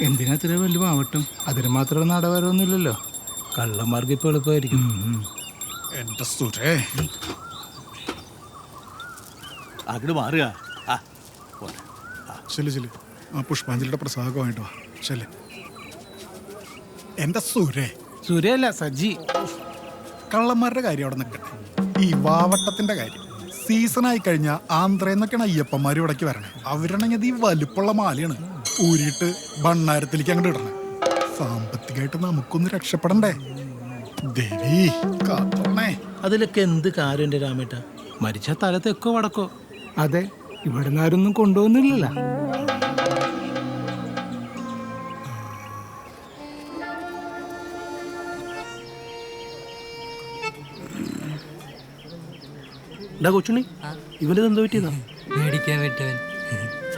എന്തിനാ ഇത്ര വലിയ മാവട്ടും? അതിന് മാത്രം നടവരൊന്നുമില്ലല്ലോ. കള്ളന്മാർക്ക് ഇപ്പൊ എളുപ്പമായിരിക്കും. എന്റെ സുരേ, അങ്ങോട്ട് മാറുക. ശരി ആ പുഷ്പാഞ്ജലിയുടെ പ്രസാദമായിട്ട് വാ. ശരി എന്റെ സുരേ. സുരയല്ല, സജ്ജി. കള്ളന്മാരുടെ കാര്യം അവിടെ നിൽക്കട്ടെ. ഈ വാവട്ടത്തിന്റെ കാര്യം സീസണായി കഴിഞ്ഞാൽ ആന്ധ്രയെന്നൊക്കെയാണ് അയ്യപ്പന്മാർ ഇവിടേക്ക് വരണേ. അവരാണെങ്കിൽ ഈ വലുപ്പുള്ള മാലയാണ് ഊരിയിട്ട് ഭണ്ണാരത്തിലേക്ക് അങ്ങോട്ട് ഇടണേ. സാമ്പത്തികമായിട്ട് നമുക്കൊന്ന് രക്ഷപ്പെടണ്ടേ? ദേവി കാത്തോണേ. അതിലൊക്കെ എന്ത് കാര്യം എൻ്റെ രാമേട്ട? മരിച്ച തല തെക്കോ വടക്കോ. അതെ, ഇവിടെ നിന്ന് ആരൊന്നും കൊണ്ടുപോകുന്നില്ലല്ലോ. കൊച്ചുണ്ണി, ഇവന്റെ എന്തോ പറ്റിയതാ? മേടിക്കാൻ പറ്റവൻ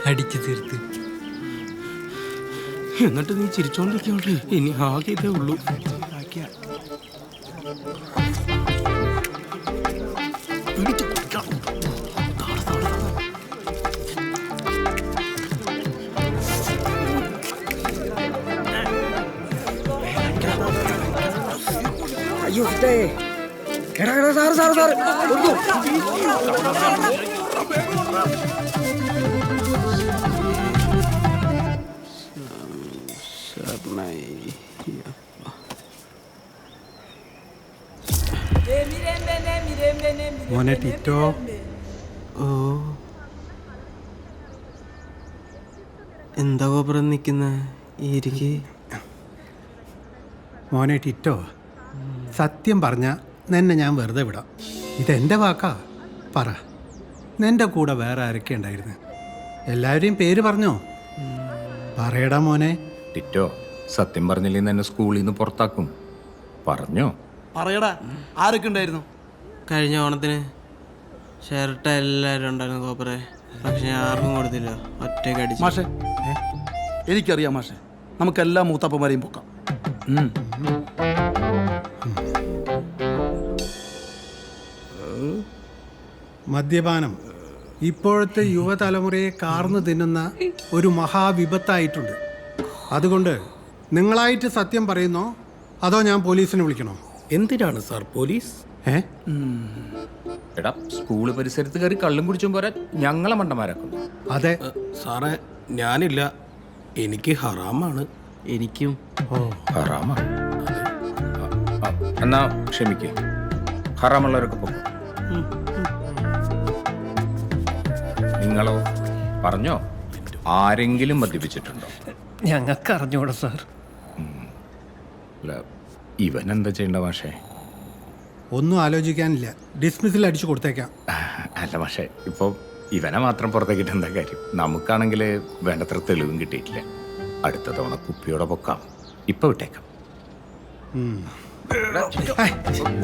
അടിച്ചു തീർത്ത്. എന്നിട്ട് നീ ചിരിച്ചോണ്ടിരിക്കേ. ഇനി ആകെ ഇതേ ഉള്ളൂ. അയ്യോ സാറ് സാറ് സാറ് മോനെ ടിറ്റോ. ഓ, എന്താ കോപ്പുറം നിക്കുന്ന ഇരിക്ക്. മോനെ ടിറ്റോ, സത്യം പറഞ്ഞ നിന്നെ ഞാൻ വെറുതെ വിടാം. ഇതെൻ്റെ വാക്കാ. പറ, നിന്റെ കൂടെ വേറെ ആരൊക്കെ ഉണ്ടായിരുന്നു? എല്ലാവരെയും പേര് പറഞ്ഞോ? പറയടാ മോനെ. ടിറ്റോ, സത്യം പറഞ്ഞില്ലെങ്കിൽ എന്നെ സ്കൂളിൽ നിന്ന് പുറത്താക്കും. പറഞ്ഞോ? പറയടാ, ആരൊക്കെ ഉണ്ടായിരുന്നു? കഴിഞ്ഞ ഓണത്തിന് ഷർട്ട് എല്ലാവരും ഉണ്ടായിരുന്നു കോപ്പറെ. പക്ഷെ ഞാൻ ആർക്കും കൊടുത്തില്ല, ഒറ്റയ്ക്ക് അടിച്ചു. മാഷെ, എനിക്കറിയാം മാഷെ, നമുക്കെല്ലാ മൂത്തപ്പന്മാരെയും പൊക്കാം. മദ്യപാനം ഇപ്പോഴത്തെ യുവതലമുറയെ കാർന്നു തിന്നുന്ന ഒരു മഹാവിപത്തായിട്ടുണ്ട്. അതുകൊണ്ട് നിങ്ങളായിട്ട് സത്യം പറയുന്നോ അതോ ഞാൻ പോലീസിനെ വിളിക്കണോ? എന്തിനാണ് സാർ പോലീസ്? എടാ, സ്കൂള് പരിസരത്ത് കയറി കള്ളും കുടിച്ചും പോരാ ഞങ്ങളെ മണ്ടന്മാരാക്കുന്നു. അതെ സാറേ, ഞാനില്ല, എനിക്ക് ഹറാമാണ്. എനിക്കും. ഹറാമാ? എന്നാ ക്ഷമിക്കുക, ഹറാമുള്ളവരൊക്കെ പോകും. നിങ്ങളോ? പറഞ്ഞോ, ആരെങ്കിലും മദ്യപിച്ചിട്ടുണ്ടോ? ഞങ്ങൾക്ക് അറിഞ്ഞൂടാ സാർ. അല്ല, ഇവൻ എന്താ ചെയ്യേണ്ട മാഷേ? ഒന്നും ആലോചിക്കാനില്ല, ഡിസ്മിസിൽ അടിച്ചു കൊടുത്തേക്കാം. അല്ല മാഷേ, ഇപ്പോൾ ഇവനെ മാത്രം പുറത്തേക്കിട്ട് എന്താ കാര്യം? നമുക്കാണെങ്കിൽ വേണ്ടത്ര തെളിവും കിട്ടിയിട്ടില്ല. അടുത്ത തവണ കുപ്പിയോടെ പൊക്കാം. ഇപ്പൊ വിട്ടേക്കാം.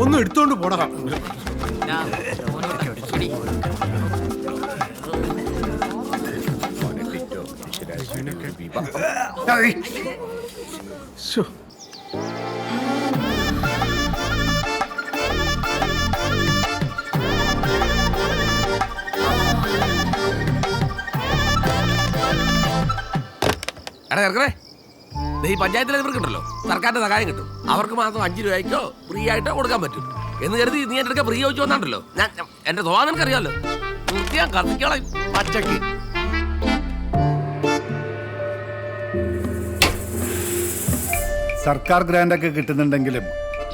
ഒന്നും എടുത്തോണ്ട് പോടാ. എടാ ചെറുക്കണേ, ഈ പഞ്ചായത്തിലെ ഇവർക്കുണ്ടല്ലോ സർക്കാരിന്റെ സഹായം കിട്ടും. അവർക്ക് മാസം 5 രൂപയ്ക്കോ ഫ്രീ ആയിട്ടോ കൊടുക്കാൻ പറ്റും എന്ന് കരുതി നീ എൻ്റെ അടുക്ക ഫ്രീ ചോദിച്ചു വന്നാണ്ടല്ലോ. ഞാൻ എന്റെ സ്വഭാവം നിനക്കറിയാമല്ലോ, ഞാൻ കത്തിക്കോളാം പച്ചക്ക്. സർക്കാർ ഗ്രാൻഡൊക്കെ കിട്ടുന്നുണ്ടെങ്കിലും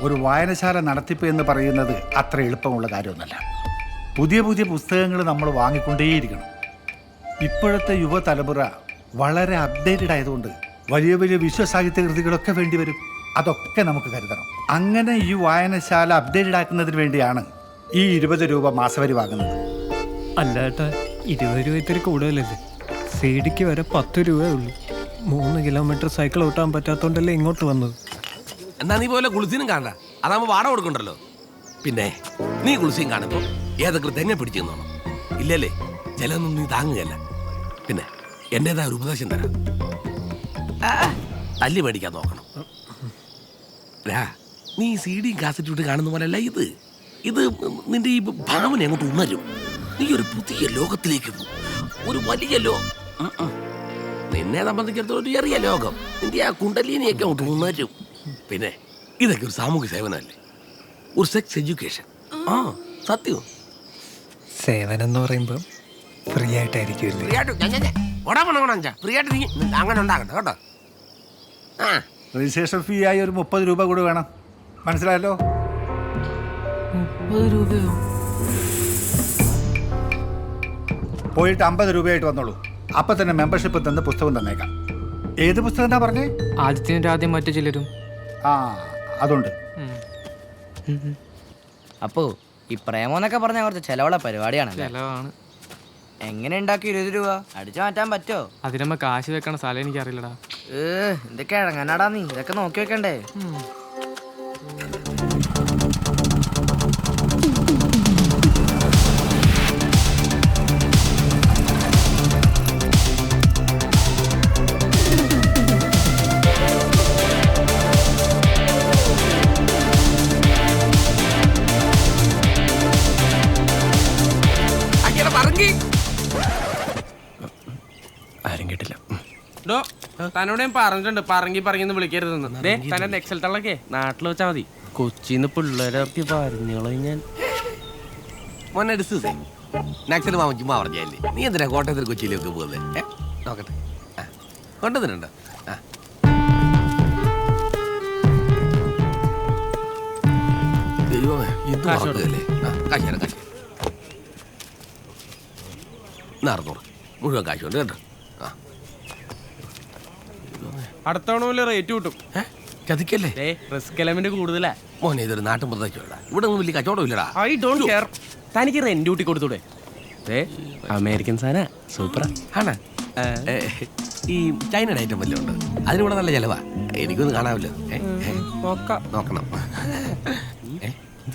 ഒരു വായനശാല നടത്തിപ്പ് എന്ന് പറയുന്നത് അത്ര എളുപ്പമുള്ള കാര്യമൊന്നുമല്ല. പുതിയ പുതിയ പുസ്തകങ്ങൾ നമ്മൾ വാങ്ങിക്കൊണ്ടേയിരിക്കണം. ഇപ്പോഴത്തെ യുവതലമുറ വളരെ അപ്ഡേറ്റഡ് ആയതുകൊണ്ട് വലിയ വലിയ വിശ്വസാഹിത്യ കൃതികളൊക്കെ വേണ്ടി വരും. അതൊക്കെ നമുക്ക് കരുതണം. അങ്ങനെ ഈ വായനശാല അപ്ഡേറ്റഡ് ആക്കുന്നതിന് വേണ്ടിയാണ് ഈ 20 രൂപ മാസവരി വാങ്ങുന്നത്. അല്ല ഏട്ടാ, 20 രൂപ ഇത്തിരി കൂടുതലല്ലേ? സീഡിക്ക് വരെ 10 രൂപയേ ഉള്ളൂ. 3 കിലോമീറ്റർ സൈക്കിൾ ഓട്ടാൻ പറ്റാത്തോണ്ടല്ലേ ഇങ്ങോട്ട് വന്നത്. എന്നാ നീ പോലെ കുളിസിനും കാണണ്ട, അതാകുമ്പോൾ വാടക കൊടുക്കണ്ടല്ലോ. പിന്നെ നീ കുളിസിയും കാണുമ്പോൾ ഏതൊക്കെ തെങ്ങ പിടിച്ചു തന്നോണം. ഇല്ലല്ലേ, ചിലതൊന്നും നീ താങ്ങുകയല്ല. പിന്നെ എന്റേതായ ഒരു ഉപദേശം തരാം, തല്ലി മേടിക്കാൻ നോക്കണം. നീ CD കാസറ്റ് ഇട്ട് കാണുന്ന പോലെയല്ല ഇത്. ഇത് നിന്റെ ഈ ഭാവന അങ്ങോട്ട് ഉണരും. നീ ഒരു പുതിയ ലോകത്തിലേക്ക്, ഒരു വലിയ നിന്നെ സംബന്ധിച്ചിടത്തോളം ഒരു ചെറിയ ലോകം. നിന്റെ ആ കുണ്ടലിനിയൊക്കെ അങ്ങോട്ട് ഉണരും. പിന്നെ ഇതൊക്കെ ഒരു സാമൂഹ്യ സേവനമല്ലേ, ഒരു സെക്സ് എഡ്യൂക്കേഷൻ. ആ സത്യവും. സേവനം എന്ന് പറയുമ്പോൾ ഫ്രീ ആയിട്ടായിരിക്കും. ഫ്രീ ആയിട്ട് ഫ്രീ ആയിട്ട് നീ അങ്ങനെ ഉണ്ടാകണ്ട കേട്ടോ. ആ രജിസ്ട്രേഷൻ ഫീ ആയി ഒരു 30 രൂപ കൂടി വേണം. മനസ്സിലായല്ലോ? 30 രൂപയോ? പോയിട്ട് 50 രൂപയായിട്ട് വന്നോളൂ. അപ്പം തന്നെ മെമ്പർഷിപ്പ് തന്ന് പുസ്തകം തന്നേക്കാം. ഏത് പുസ്തകം എന്നാ പറഞ്ഞേ? ആദ്യത്തിൻ്റെ ആദ്യം മറ്റു ചിലരും. ആ അതുണ്ട്. അപ്പോ ഈ പ്രേമോന്നൊക്കെ പറഞ്ഞ കുറച്ച് ചെലവുള്ള പരിപാടിയാണ്. ചിലവാണ്. എങ്ങനെ ഉണ്ടാക്കി 20 രൂപ അടിച്ചു മാറ്റാൻ പറ്റോ? അതിനമ്മ കാശ് വെക്കണ സ്ഥലം എനിക്കറിയില്ലടാ. എന്തൊക്കെ ഇറങ്ങാനാടാ നീ, ഇതൊക്കെ നോക്കി വെക്കണ്ടേ? ആരും കേട്ടില്ല. തന്നോട് ഞാൻ പറഞ്ഞിട്ടുണ്ട് പറഞ്ഞെന്ന് വിളിക്കരുതെന്ന്. തന്നെ നെക്സൽ തള്ളൊക്കെ നാട്ടിൽ വെച്ചാ മതി. കൊച്ചിന്ന് പിള്ളേരെ പറഞ്ഞോളൂ ഞാൻ. മോനെ ഡിസ്സേ നാക്സൽ മാമൻ ചുമ്മാ പറഞ്ഞല്ലേ. നീ എന്തിനാ കോട്ടയത്തിൽ കൊച്ചിയിലേക്ക് പോകുന്നത്? നോക്കട്ടെ, കൊണ്ടുവന്നിട്ടുണ്ടോ? ദൈവമേ ഇത് മറക്കുകയല്ലേ. കാശ് നടന്നോളൂ, മുഴുവൻ കാശുണ്ട് കേട്ടോ. അടുത്തവണ റേറ്റ് കിട്ടും. ചതിക്കല്ലേ, റിസ്ക് എലമെന്റ് കൂടുതലാ മോനെ. ഇതൊരു നാട്ടും പ്രദേശമല്ല, ഇവിടെ ഒന്നും വലിയ കച്ചവടം ഇല്ലടാ. I don't care. തനിക്ക് റെന്റ് കൂട്ടി കൊടുത്തൂടെ? അമേരിക്കൻ സാധന സൂപ്പറാ. ആണ് ഈ ചൈനയുടെ ഐറ്റം വല്ലതും ഉണ്ട്? അതിനിവിടെ നല്ല ചിലവാ. എനിക്കൊന്ന് കാണാമല്ലോ. നോക്കണം.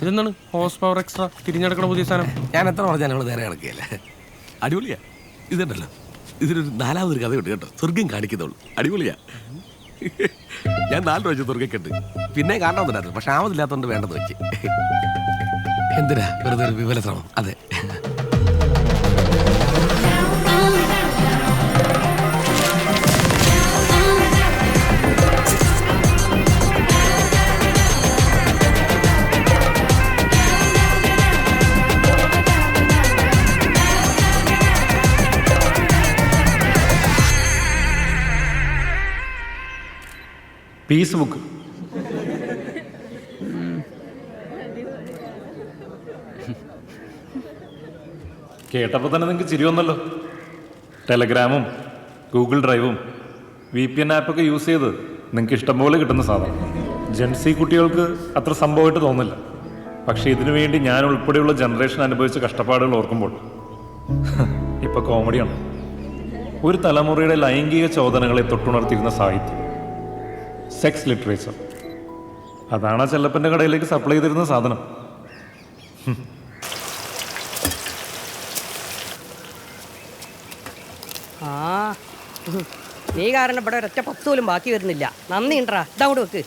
ഇതെന്താണ് ഹോഴ്സ് പവർ എക്സ്ട്രാ തിരിഞ്ഞെടുക്കണ പുതിയ സാധനം? ഞാൻ എത്ര പറഞ്ഞാലും ഇവിടെ നേരെ കിടക്കുകയല്ലേ. അടിപൊളിയാ. ഇതുണ്ടല്ലോ, ഇതിനൊരു 4ാമതൊരു കഥയുണ്ട് കേട്ടോ. സ്വർഗം കാണിക്കുന്നുള്ളൂ. അടിപൊളിയാ. ഞാൻ 4 പ്രാവശ്യം സ്വർഗ്ഗക്കുണ്ട്. പിന്നെ കാണണമെന്നുണ്ടായിരുന്നു, പക്ഷെ ആമതില്ലാത്തതുകൊണ്ട് വേണ്ടെന്ന് വെച്ച്. എന്തിനാ വെറുതെ ഒരു വിപുല ശ്രമം? അതെ. പീസ് ബുക്ക്. കേട്ടപ്പോൾ തന്നെ നിങ്ങൾക്ക് ചിരി വന്നല്ലോ. ടെലഗ്രാമും ഗൂഗിൾ ഡ്രൈവും VPN ആപ്പൊക്കെ യൂസ് ചെയ്ത് നിങ്ങൾക്ക് ഇഷ്ടംപോലെ കിട്ടുന്ന സാധനം. ജെൻസി കുട്ടികൾക്ക് അത്ര സംഭവമായിട്ട് തോന്നില്ല. പക്ഷേ ഇതിനു വേണ്ടി ഞാൻ ഉൾപ്പെടെയുള്ള ജനറേഷൻ അനുഭവിച്ച കഷ്ടപ്പാടുകൾ ഓർക്കുമ്പോൾ ഇപ്പോൾ കോമഡിയാണ്. ഒരു തലമുറയുടെ ലൈംഗിക ചോദനകളെ തൊട്ടുണർത്തിയിരുന്ന സാഹിത്യം, സെക്സ് ലിറ്ററേച്ചർ, അതാണ് ആ ചെല്ലപ്പൻ്റെ കടയിലേക്ക് സപ്ലൈ ചെയ്തിരുന്ന സാധനം. നീ കാരണം ഇവിടെ ഒരൊറ്റ 10 പോലും ബാക്കി വരുന്നില്ല. നന്ദി ഉണ്ടറാ. ഇതങ്ങോട്ട് വെക്ക്.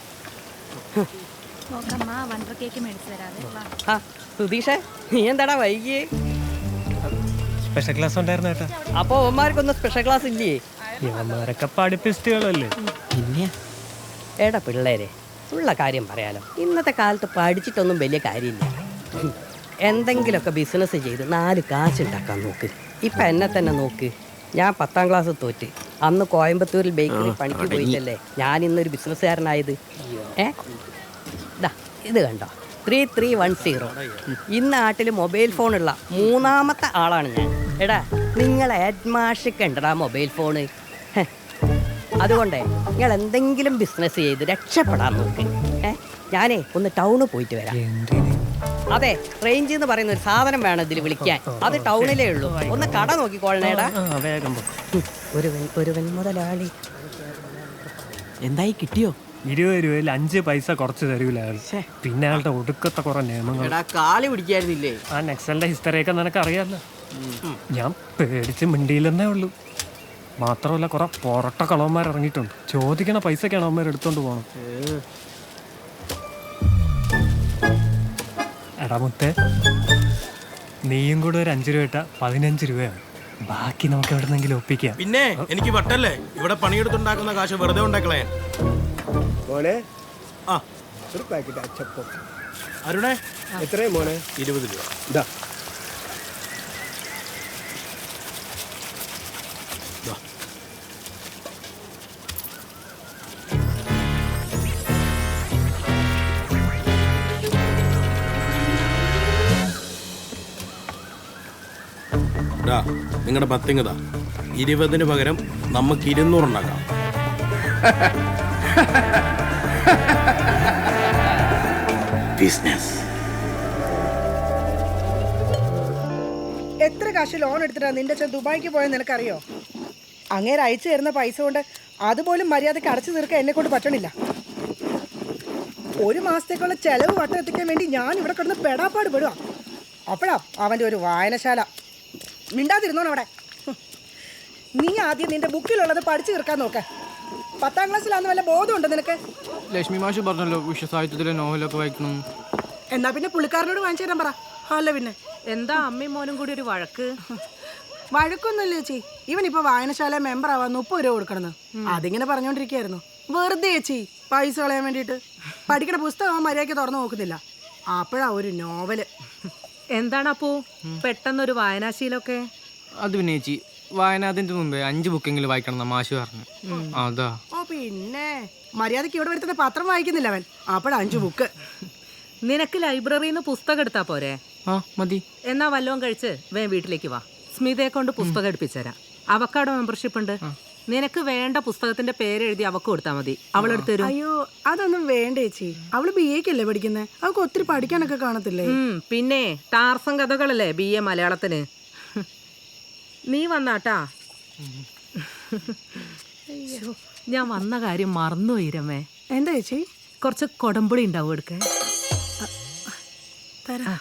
സുധീഷേ, നീ എന്താടാ വൈകിയേ? സ്പെഷ്യൽ ക്ലാസ് ഉണ്ടായിരുന്നു ഏട്ടാ. അപ്പൊ അവന്മാർക്കൊന്നും സ്പെഷ്യൽ ക്ലാസ് ഇല്ലേ? ഇവന്മാരൊക്കെ പഠിപ്പിസ്റ്റുകളല്ലേ. പിന്നെ ഏടാ പിള്ളേരെ, ഉള്ള കാര്യം പറയാലോ. ഇന്നത്തെ കാലത്ത് പഠിച്ചിട്ടൊന്നും വലിയ കാര്യമില്ല. എന്തെങ്കിലുമൊക്കെ ബിസിനസ് ചെയ്ത് 4 കാശുണ്ടാക്കാൻ നോക്ക്. ഇപ്പം എന്നെ തന്നെ നോക്ക്. ഞാൻ 10ാം ക്ലാസ് തോറ്റ്. അന്ന് കോയമ്പത്തൂരിൽ ബേക്കറി പണിക്ക് പോയിട്ടല്ലേ ഞാൻ ഇന്നൊരു ബിസിനസ്സുകാരനായത്. ഇത് കണ്ടോ, 3310. ഇന്ന് നാട്ടിൽ മൊബൈൽ ഫോണുള്ള 3ാമത്തെ ആളാണ് ഞാൻ. എടാ, നിങ്ങളെ ഹെഡ്മാഷൊക്കെ ഉണ്ടടാ മൊബൈൽ ഫോണ്. അതുകൊണ്ടേ നിങ്ങൾ എന്തെങ്കിലും ബിസിനസ് ചെയ്ത് രക്ഷപ്പെടാൻ നോക്ക്. ഞാനേ ഒന്ന് ടൗണിൽ പോയിട്ട് വരാം. അതെ, റേഞ്ച് എന്ന് പറയുന്ന ഒരു സാധനം വേണം ഇതിൽ വിളിക്കാൻ. അത് ടൗണിലേ ഉള്ളൂ. ഒന്ന് കട നോക്കിക്കോളണേടാ. ഒരുവൻ മുതലാളി. എന്തായി, കിട്ടിയോ? 20 രൂപയിൽ 5 പൈസ കുറച്ച് തരൂല അയാൾ. പിന്നെ അയാളുടെ ഒടുക്കത്തെ കുറെ നിയമങ്ങൾ. കാളി പിടിക്കായിരുന്നില്ലേ? ആ നെക്സലിന്റെ ഹിസ്റ്ററിയൊക്കെ നിനക്ക് അറിയാമല്ലോ. ഞാൻ പേടിച്ച് മിണ്ടിയില്ലെന്നേ ഉള്ളൂ. മാത്രമല്ല കുറെ പൊറട്ട കളവന്മാർ ഇറങ്ങിയിട്ടുണ്ട്. ചോദിക്കണ പൈസക്കാണ് അവന്മാർ എടുത്തോണ്ട് പോകണം. എടാ മുത്തേ, നീയും കൂടെ ഒരു 5 രൂപ ഇട്ട 15 രൂപയാണ്. ബാക്കി നമുക്ക് എവിടെന്നെങ്കിലും ഒപ്പിക്കാം. പിന്നെ എനിക്ക് വട്ടല്ലേ ഇവിടെ പണിയെടുത്തുണ്ടാക്കുന്ന കാശ് വെറുതെ ഉണ്ടാക്കളേ. മോനെ ആ ഒരു പാക്കറ്റ് അച്ചപ്പം. അരുണേ എത്രയും മോനെ? 20 രൂപ. ഇതാ നിങ്ങളുടെ പത്തിങ്ങതാ 20-ന് പകരം നമുക്ക് 200 ഉണ്ടാക്കാം. ബിസിനസ്. എത്ര കാശ് ലോൺ എടുത്തിട്ടാ നിന്റെ അച്ഛൻ ദുബായിക്ക് പോയെന്ന് നിനക്കറിയോ? അങ്ങേര് അയച്ചു തരുന്ന പൈസ കൊണ്ട് അതുപോലും മര്യാദയ്ക്ക് അടച്ചു തീർക്കാൻ എന്നെ കൊണ്ട് പറ്റണില്ല. ഒരു മാസത്തേക്കുള്ള ചെലവ് വട്ടം എത്തിക്കാൻ വേണ്ടി ഞാൻ ഇവിടെ കിടന്ന് പെടാപ്പാട് പെടുക. അപ്പോഴാ അവൻ്റെ ഒരു വായനശാല. മിണ്ടാതിരുന്നോണം അവിടെ. നീ ആദ്യം നിന്റെ ബുക്കിലുള്ളത് പഠിച്ചു തീർക്കാൻ നോക്ക. 10ാം ക്ലാസ്സിലാന്ന് വല്ല ബോധമുണ്ടോ നിനക്ക്? ലക്ഷ്മി മാഷ് പറഞ്ഞല്ലോ വിശ്വസാഹിത്യത്തിലെ നോവലൊക്കെ വായിക്കണം. എന്നാ പിന്നെ പുള്ളിക്കാരനോട് വാങ്ങിച്ചു തരാൻ പറ. അല്ല പിന്നെ എന്താ അമ്മയും മോനും കൂടി ഒരു വഴക്ക്? വഴക്കൊന്നുമില്ല ചേച്ചി. ഇവനിപ്പോ വായനശാല മെമ്പർ ആവാൻ 30 രൂപ കൊടുക്കണമെന്ന് അതിങ്ങനെ പറഞ്ഞോണ്ടിരിക്കായിരുന്നു. വെറുതെ ചേച്ചി പൈസ കളയാൻ വേണ്ടിയിട്ട്. പഠിക്കണ പുസ്തകം മര്യാദയ്ക്ക് തുറന്നു നോക്കുന്നില്ല. അപ്പോഴാ ഒരു നോവല്. എന്താണ് അപ്പോ പെട്ടെന്നൊരു വായനാശീലമൊക്കെ? അത് പിന്നെ ചേച്ചി വായനാതിന്റെ മുമ്പേ 5 ബുക്കെങ്കിലും വായിക്കണം എന്നാ മാഷ് പറഞ്ഞു. അതാ. ഓ പിന്നെ മര്യാദയ്ക്ക് ഇവിടെ വരുത്തുന്ന പത്രം വായിക്കുന്നില്ല അവൻ. അപ്പോഴാ 5 ബുക്ക്. നിനക്ക് ലൈബ്രറിയിൽ നിന്ന് പുസ്തകം എടുത്താ പോരെ? ആ മതി. എന്നാ വല്ലതും കഴിച്ച് വീട്ടിലേക്ക് വാ. സ്മിതയെ കൊണ്ട് പുസ്തകം എടുപ്പിച്ചുതരാം. അവക്കാടോ മെമ്പർഷിപ്പ് ഉണ്ട്. നിനക്ക് വേണ്ട പുസ്തകത്തിന്റെ പേരെഴുതി അവക്ക് കൊടുത്താൽ മതി. അവളെടുത്ത് തരും. അയ്യോ അതൊന്നും വേണ്ട ചേച്ചി. അവള് BA അല്ലേ പഠിക്കുന്നത്. അവൾക്ക് ഒത്തിരി പഠിക്കാനൊക്കെ കാണത്തില്ലേ? പിന്നെ ടാർസം കഥകളല്ലേ BA മലയാളത്തിന്. നീ വന്നാട്ടാ. ഞാൻ വന്ന കാര്യം മറന്നുപോയി രമേ. എന്താ ചേച്ചി? കുറച്ച് കൊടമ്പുളി ഉണ്ടാവും എടുക്കാൻ. തരാ.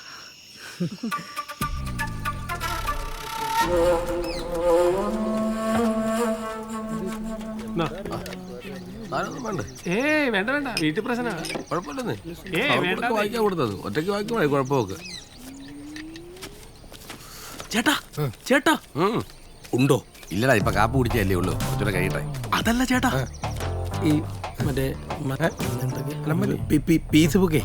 വേണ്ട വേണ്ട, വീട്ടിൽ പ്രശ്ന കുഴപ്പമില്ലെന്നേ. വായിക്കാൻ കൊടുത്തത് ഒറ്റയ്ക്ക് വായിക്കുമ്പോഴേ കുഴപ്പമൊക്കെ. ചേട്ടാ ചേട്ടാ ഉണ്ടോ? ഇല്ലടാ, ഇപ്പൊ കാപ്പ് കുടിച്ചല്ലേ ഉള്ളൂ. കുറച്ചുകൂടെ കഴിയട്ടെ. അതല്ല ചേട്ടാ, ഈ മറ്റേ പീസ് ബുക്കേ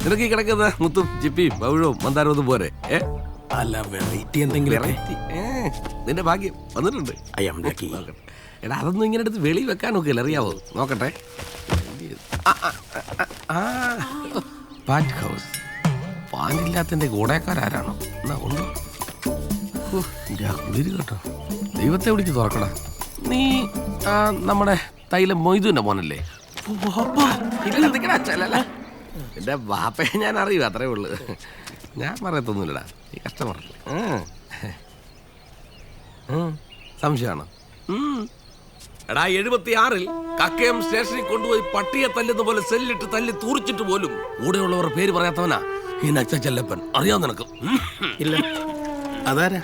നിനക്ക് ഈ കിടക്കുന്ന മുത്തും ചിപ്പിയും പവിഴവും മന്ദാരവും പോരെ? അല്ല വെറൈറ്റി എന്തെങ്കിലും. നിന്റെ ഭാഗ്യം വന്നിട്ടുണ്ട്. എടാ അതൊന്നും ഇങ്ങനെ എടുത്ത് വെളി വെക്കാൻ നോക്കില്ല, അറിയാവോ? നോക്കട്ടെ. പാറ്റ് ഹൗസ്. പാനില്ലാത്തതിന്റെ ഗുണക്കാരാരാണോ? എന്നാ ഉണ്ടോ? കുളിര് കേട്ടോ. ദൈവത്തെ വിളിച്ച് തുറക്കടാ. നീ നമ്മുടെ തൈലം മൊയ്തുവിന്റെ മോനല്ലേ? എന്റെ ബാപ്പയെ ഞാൻ അറിയൂ, അത്രേ ഉള്ളു. ഞാൻ പറയത്തൊന്നുമില്ലടാ, നീ കസ്റ്റമർ. സംശയമാണ്. എടാ 76-ൽ കക്കയം സ്റ്റേഷനിൽ കൊണ്ടുപോയി പട്ടിയെ തല്ലുന്ന പോലെ സെല്ലിട്ട് തല്ലി തൂറിച്ചിട്ട് പോലും കൂടെയുള്ളവർ പേര് പറയാത്തവനാ ഈ നച്ചല്ലപ്പൻ. അറിയാം നിനക്ക്? ഇല്ല. അതാരാ?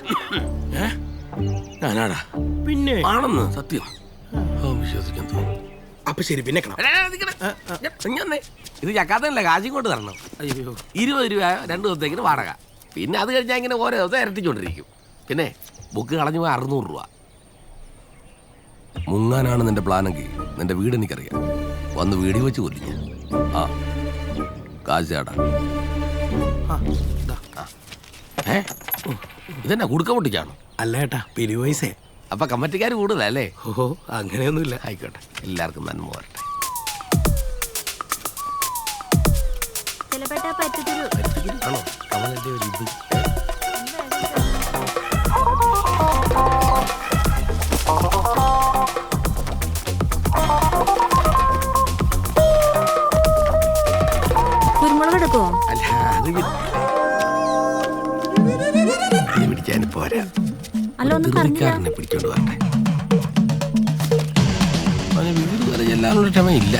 ഞാനാടാ. പിന്നെ ആണെന്ന് സത്യം. വിശ്വസിക്കാൻ തോന്നുന്നു. അപ്പൊ ശരി, പിന്നെ ഇത് ചക്കാത്തല്ലേ, കാശും കൊണ്ട് തരണം. 20 രൂപ 2 ദിവസത്തേക്കിന് വാടക. പിന്നെ അത് കഴിഞ്ഞാൽ ഇങ്ങനെ ഓരോ ദിവസം ഇരട്ടിച്ചോണ്ടിരിക്കും. പിന്നെ ബുക്ക് കളഞ്ഞു പോയി 600 രൂപ. മുങ്ങാനാണ് നിന്റെ പ്ലാനെങ്കിൽ നിന്റെ വീട് എനിക്കറിയാം. വന്ന് വീടി വെച്ച് കൊല്ലിഞ്ഞ കാശ് ചേട്ടാ. ഇതെന്നാ കുടുക്ക പൊട്ടിച്ചാണോ? അല്ല ഏട്ടാ, പിരിവ് പൈസേ. അപ്പൊ കമ്മറ്റിക്കാർ കൂടുതലല്ലേ? ഓഹോ, അങ്ങനെയൊന്നുമില്ല. ആയിക്കോട്ടെ, എല്ലാവർക്കും നന്മ വരട്ടെ. ആണോ കമലിന്റെ ഒരു ഇത്? കുരുമുളക് എടുക്കോ? അല്ല, അത് പിടിക്കാൻ പോരാ. ധൃതിക്കാരനെ പിടിച്ചോണ്ട് വരട്ടെ. അവന് വീട് വരെ ചെല്ലാനുള്ള ക്ഷമയില്ല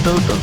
കേട്ടോ.